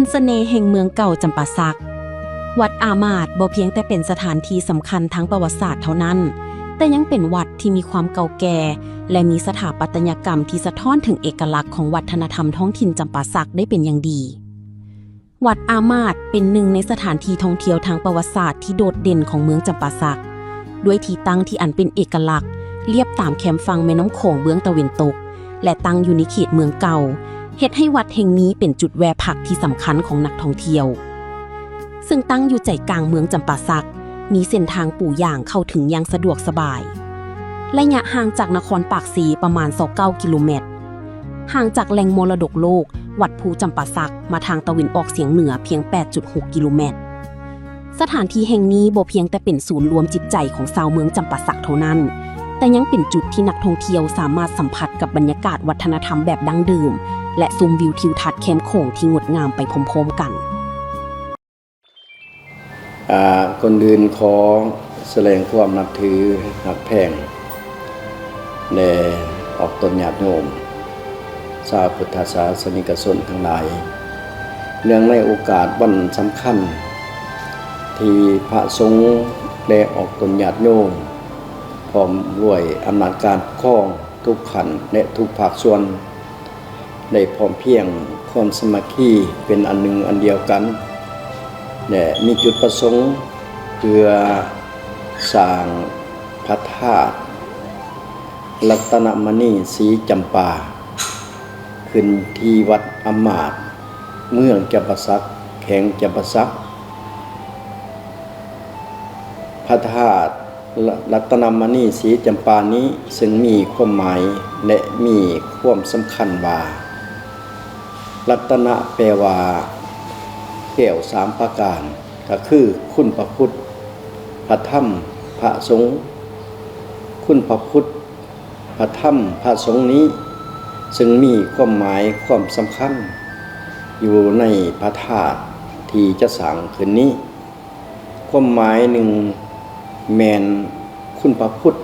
นต์เสน่ห์แห่งเมืองเก่าจำปาสักวัดอามาดบ่เพียงแต่เป็นสถานที่สำคัญทางประวัติศาสตร์เท่านั้นแต่ยังเป็นวัดที่มีความเก่าแก่และมีสถาปัตยกรรมที่สะท้อนถึงเอกลักษณ์ของวัฒนธรรมท้องถิ่นจำปาสักได้เป็นอย่างดีวัดอามาดเป็นหนึ่งในสถานที่ท่องเที่ยวทางประวัติศาสตร์ที่โดดเด่นของเมืองจำปาสักด้วยที่ตั้งที่อันเป็นเอกลักษณ์เลียบตามแคมฝั่งแม่น้ำโขงเบื้องตะวันตกและตั้งอยู่ในเขตเมืองเก่าเฮ็ดให้วัดแห่งนี้เป็นจุดแวะพักที่สำคัญของนักท่องเที่ยวซึ่งตั้งอยู่ใจกลางเมืองจำปาสักมีเส้นทางปู่ย่างเข้าถึงอย่างสะดวกสบายระยะห่างจากนครปากสีประมาณ29 กิโลเมตรห่างจากแหล่งมรดกโลกวัดภูจำปาสักมาทางตะวันออกเฉียงเหนือเพียง 8.6 กิโลเมตรสถานที่แห่งนี้บ่เพียงแต่เป็นศูนย์รวมจิตใจของชาวเมืองจำปาสักเท่านั้นแต่ยังเป็นจุดที่นักท่องเที่ยวสามารถสัมผัสกับบรรยากาศวัฒนธรรมแบบดั้งเดิมและชมวิวทิวทัศน์แคมป์โขงที่งดงามไปพร้อมๆกันก่อนอื่นขอแสดงความนับถือหักแพงแด่ออกตนญาติโยมชาวพุทธศาสนิกชนทั้งหลายเนื่องในโอกาสวันสำคัญที่พระสงฆ์ได้ออกตนญาติโยมพร้อมด้วยอำนาจการปกครองทุกขันและทุกภาคส่วนได้พร้อมเพรียงความสมัคคีเป็นอันหนึ่งอันเดียวกันและมีจุดประสงค์เพื่อสร้างพระธาตุรัตนมณีสีจำปาขึ้นที่วัดอามาตย์เมืองจำปาสักแข็งจำปาสักพระธาตุรัตนมณีสีจำปานี้ซึ่งมีความหมายและมีความสำคัญว่ารัตนะแปลว่าแก้ว3ประการก็คือคุณพระพุทธพระธรรมพระสงฆ์คุณพระพุทธพระธรรมพระสงฆ์นี้ซึ่งมีความหมายความสำคัญอยู่ในพระธาตุที่จะสร้างขึ้นนี้ความหมายหนึ่งแมนคุณพระพุทธ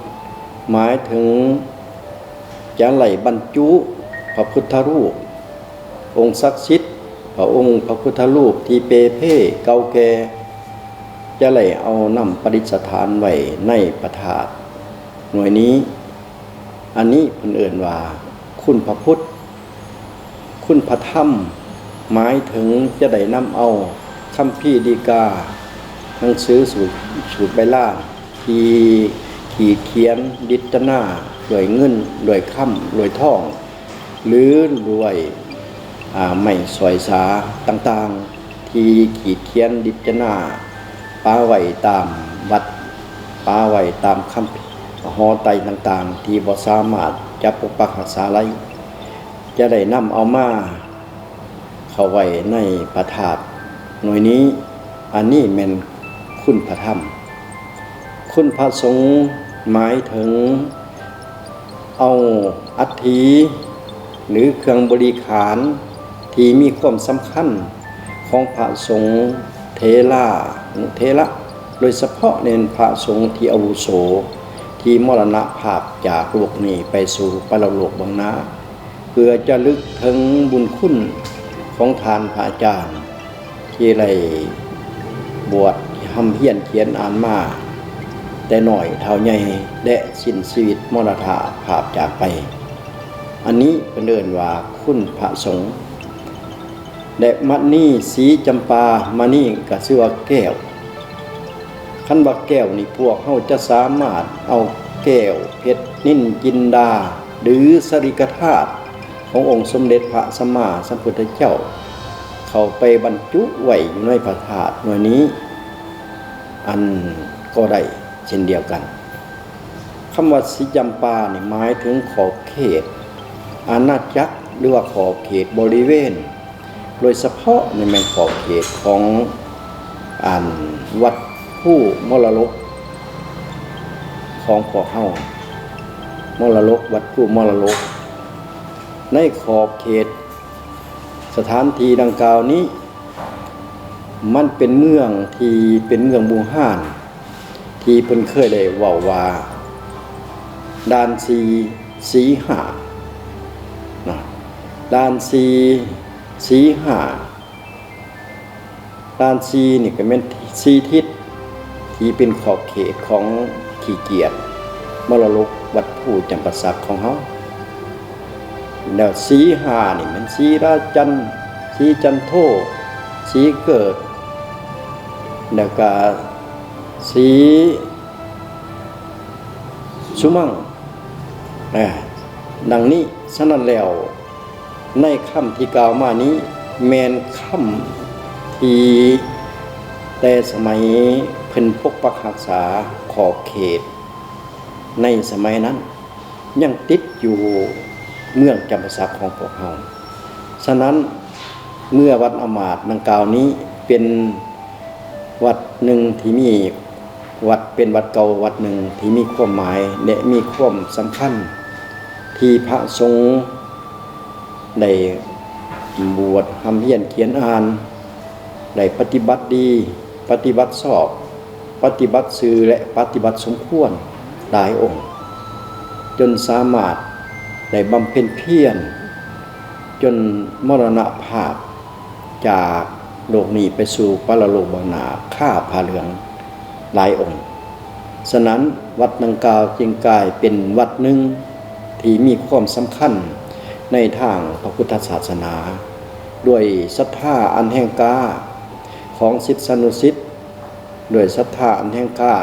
หมายถึงจะไหลบรรจุพระพุทธรูปองค์ศักดิ์สิทธิ์พระองค์พระพุทธรูปที่เปเพ่เก่าแก่จะไหลเอานำประดิษฐานไว้ในพระธาตุหน่วยนี้อันนี้เพิ่นเอิ้นว่าคุณพระพุทธคุณพระธรรมหมายถึงจะได้นำเอาคัมภีร์ฎีกาหนังสือสูตรใบลานที่ขีดเขียนดิจนาด้วยเงินด้วยค่ำด้วยทองหรือด้วยไม้สอยสาต่างๆที่ขีดเขียนดิจนาป้าไว้ตามวัดป้าไว้ตามคัมภีร์หอไตต่างๆที่บ่สามารถจะปกปักรักษาไว้จะได้นำเอามาเข้าไว้ในพระธาตุหน่วยนี้อันนี้แม่นคุณพระธรรมคุณพระสงฆ์หมายถึงเอาอัฐิหรือเครื่องบริขารที่มีความสำคัญของพระสงฆ์เถระโดยเฉพาะในพระสงฆ์ที่อาวุโสที่มรณภาพจากโลกนี้ไปสู่ปรโลกเบื้องหน้าเพื่อจะลึกถึงบุญคุณของทานพระอาจารย์ที่ได้บวชทำเพียรเขียนอ่านมาแต่หน่อยเท่าใหญ่และสิ้นชีวิตมรณภาพจากไปอันนี้เป็นเอิ้นว่าคุณพระสงฆ์และมณีสีจำปามณีก็ชื่อว่าแก้วคันว่าแก้วนี่พวกเฮาจะสามารถเอาแก้วเพชรนิลจินดาหรือสริกธาตุขององค์สมเด็จพระสัมมาสัมพุทธเจ้าเข้าไปบรรจุไว้อยู่ในพระธาตุหน่วยนี้อันก็ได้เช่นเดียวกันคำว่าสีจำปานี่หมายถึงขอบเขตอาณาจักรหรือว่าขอบเขตบริเวณโดยเฉพาะในแม่ขอบเขตของวัดผู้มรดกของพวกเฮามรดกวัดผู้มรดกในขอบเขตสถานที่ดังกล่าวนี้มันเป็นเมืองที่เป็นเมืองบูฮานที่เพิ่นเคยได้เว้าว่าด่านสีหาด่านสีหา ด้านซีนี่ก็แม่นซีทิศที่เป็นขอบเขตของที่เกียรติมรดกวัดผู้จำปาสักของเฮาแล้วสีหานี่มันสีราจันทร์สีจันโทสีเกิดแล้วก็สีสุมั่งดังนี้ฉะนั้นแล้วในคำที่กล่าวมานี้แมนคำที่แต่สมัยเพิ่นปกปักรักษาขอบเขตในสมัยนั้นยังติดอยู่เมืองจำปาสักของพวกเราฉะนั้นเมื่อวัดอมาตย์ดังกล่าวนี้เป็นวัดหนึ่งที่มีวัดเป็นวัดเก่าวัดหนึ่งที่มีความหมายและมีความสำคัญที่พระสงฆ์ได้บวชทำเพียรเขียนอ่านได้ปฏิบัติดีปฏิบัติชอบปฏิบัติซื่อและปฏิบัติสมควรหลายองค์จนสามารถได้บำเพ็ญเพียรจนมรณภาพจากโลกนี้ไปสู่ปรโลกบางนาฆ่าผ้าเหลืองหลายองค์ฉะนั้นวัดดังกล่าวจึงกลายเป็นวัดหนึ่งที่มีความสำคัญในทางพระพุทธศาสนาด้วยศรัทธาอันแห่งกล้าของศิษยานุศิษย์ด้วยศรัทธาอันแห่งกล้า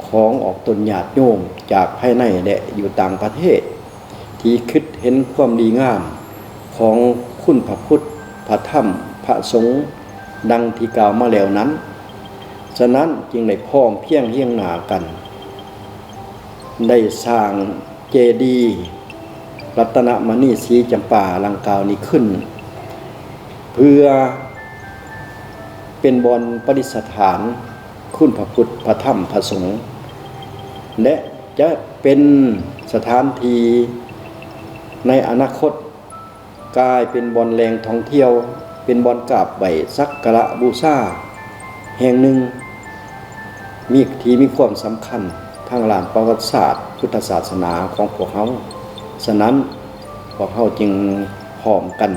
ของออกตนญาติโยมจากภายในและอยู่ต่างประเทศที่คิดเห็นความดีงามของคุณพระพุทธพระธรรมพระสงฆ์ดังที่กล่าวมาแล้วนั้นฉะนั้นจึงได้พร้อมเพียงเฮียงหน้ากันได้สร้างเจดีย์รัตนมณีสีจำปาลังกาวนี้ขึ้นเพื่อเป็นบอนประดิษฐานคุณพระพุทธพระธรรมพระสงฆ์และจะเป็นสถานที่ในอนาคตกลายเป็นบอนแหล่งท่องเที่ยวเป็นบอนกราบไหว้สักการะบูชาแห่งหนึ่งมีความสำคัญทางด้านประวัติศาสตร์พุทธศาสนาของพวกเขาฉะนั้นพวกเขาจึงพร้อมกัน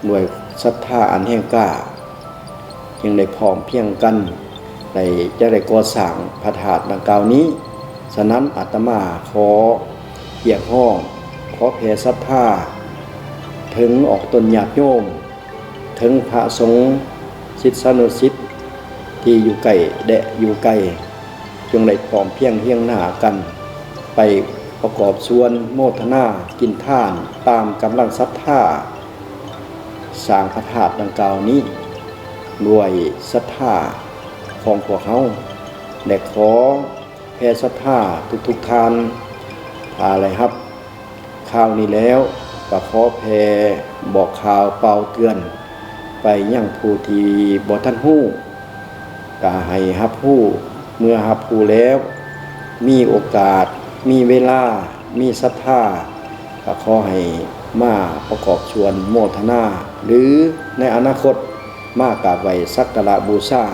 ด้วยศรัทธาอันแห่งกล้าจึงได้พร้อมเพียงกันจะได้ก่อสร้างพระธาตุดังกล่าวนี้ฉะนั้นอาตมาขอเรียกร้องขอแผ่ศรัทธาถึงออกตนญาติโยมถึงพระสงฆ์ศิษยานุศิษย์ที่อยู่ไกลและอยู่ไกลจงได้พร้อมเพียงเฮียงหน้ากันไปประกอบส่วนโมทนากินท่านตามกำลังศรัทธาสร้างพระธาตุดังกล่าวนี้ด้วยศรัทธาของพวกเขาและขอแผ่ศรัทธาทุกท่านอะไรครับข่าวนี้แล้วก็ขอแผ่บอกข่าวเป่าเตือนไปยังผู้ที่บ่ทันฮู้ก็ให้รับรู้เมื่อรับรู้แล้วมีโอกาสมีเวลามีศรัทธาก็ขอให้มาประกอบชวนโมทนาหรือในอนาคตมากราบไหว้สักการะบูชา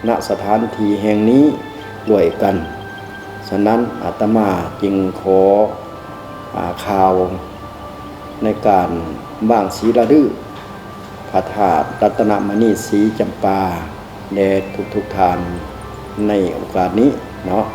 ณสถานที่แห่งนี้ด้วยกันฉะนั้นอาตมาจึงขอข่าวในการบ้างศรีระดื้อพระธาตุรัตนมณีสีจำปาแด่ทุกท่านในโอกาสนี้เนาะ